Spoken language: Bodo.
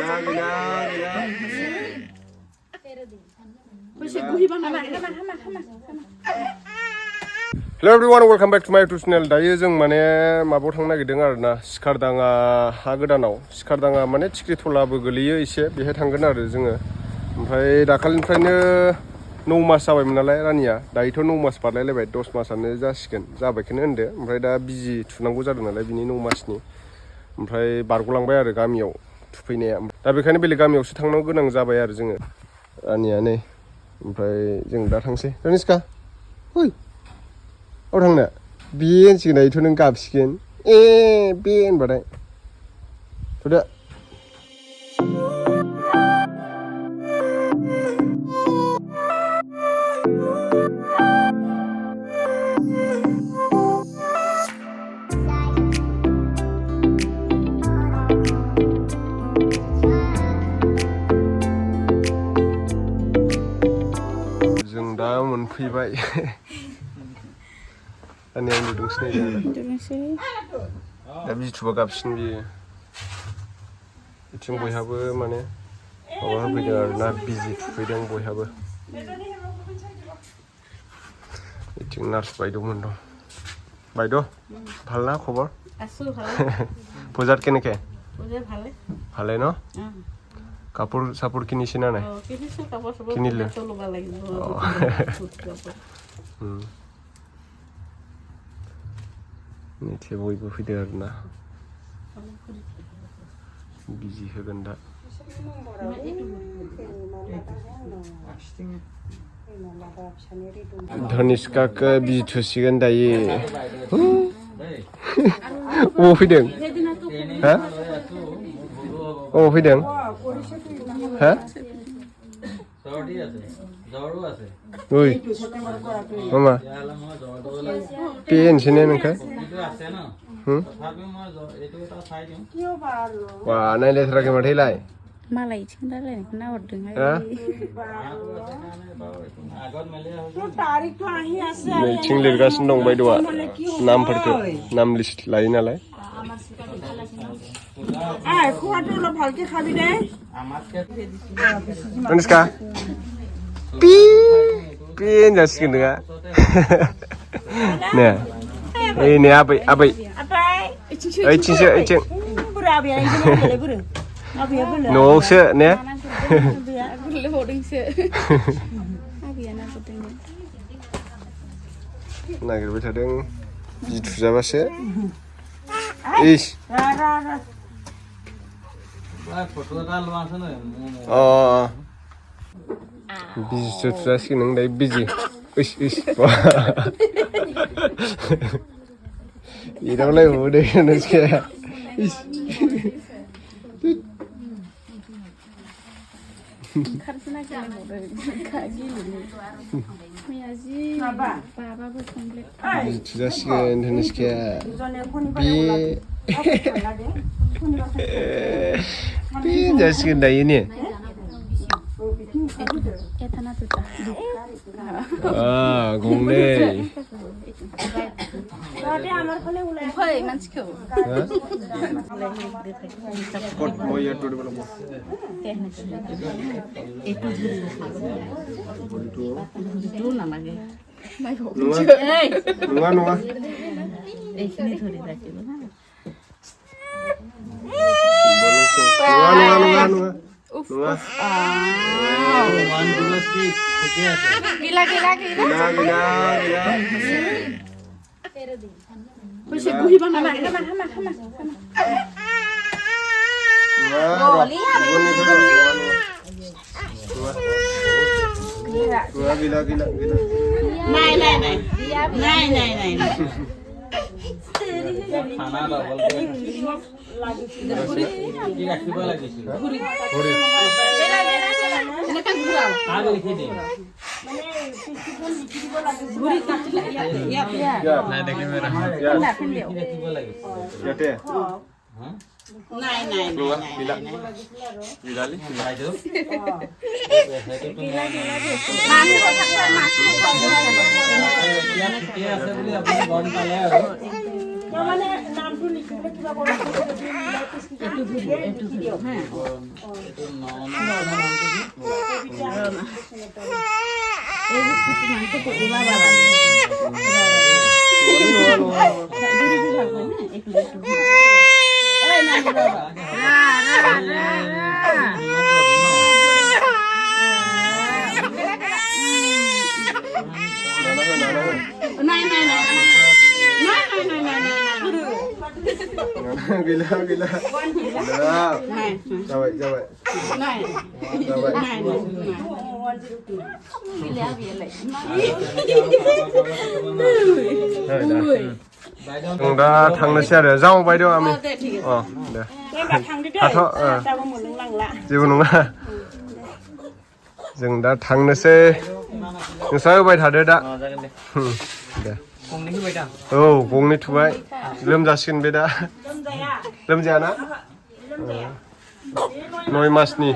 Hello everyone, welcome back to my YouTube channel. दायो जों माने माबायाव थांनो नागिरदों आरोना सिखारदाङा हा गोदानाव सिखारदाङा माने थिख्रिथलाबो गोलैयो एसे बेहाय थांगोन आरो जोङो ओमफ्राय दाखालिनिफ्रायनो 9 मास जाबायमोन नालाय रानिया दायोथ' 9 मास बारलायलायबाय 10 मासानो जासिगोन जाबायखौनो होनदो ओमफ्राय दा बिजि थुनांगौ जादों नालाय बिनि 9 मासनि ओमफ्राय बारग'लांबाय आरो गामियाव थुफैनाया दा बेखायनो बेलेग गामियावसो थांनांगौ गोनां जाबाय आरो जोङो रानिया नै ओमफ्राय जों दा थांसै धनिस्का ओइ औ थांनो बे होनसिगोन दायोथ' नों गाबसिगोन बे होनबाथाय थ'दो जों दा मोनफैबाय दानि आं नुदोंसै दा बिथुबा गाबसिन बियो बिथिं बयहाबो माने माबा होफैदों आरोना बिजि थुफैदों बयहाबो बिथिं नार्स बायद'मोन दं बायद' ভাল না খবৰ আছো ভালে পূজাত কেনেকে পূজা ভালে ভালে ন কাপোৰ সাপোৰ কিনিছে না নাই কিনিছো কাপোৰ সব কিনিলে চলবা লাগিব নিচে বইবো ফিদে আরনা बिजि होगोन दा धनिस्काखौ बिजि थुसिगोन दायो अबाव फैदों हा अबाव फैदों हा ओइ मामा बे होनसै ने नोंखौ wah naik lagi mati lagi malah itu kan lain kena ordeng cing lirgas nong by dua nam perke nam list lain alai Dhaniska pin jaskin enggak nih ini apa cing न'आवसो ने नागिरबाय थादों बिजि थुजाबासो इस बिजि थुजासिगोन नों दायो बिजि इस इस एदावलायबावो दे नोंसोर थुजासिगोन धनिस्काया बे जासिगोन दायो ने गंनै नङा gila Bisa gue bang sama gila Nai खाना double Gila. Coba. Chúng ta thằng nó xe để rau bay đâu ami. Để. Thọ. Chỉ muốn không? Chúng ta thằng nó xe. Chúng sao bay thả đấy đã. Để. Gong ni thuai. Lem jasin beda. Lem jana. Noi mas ni.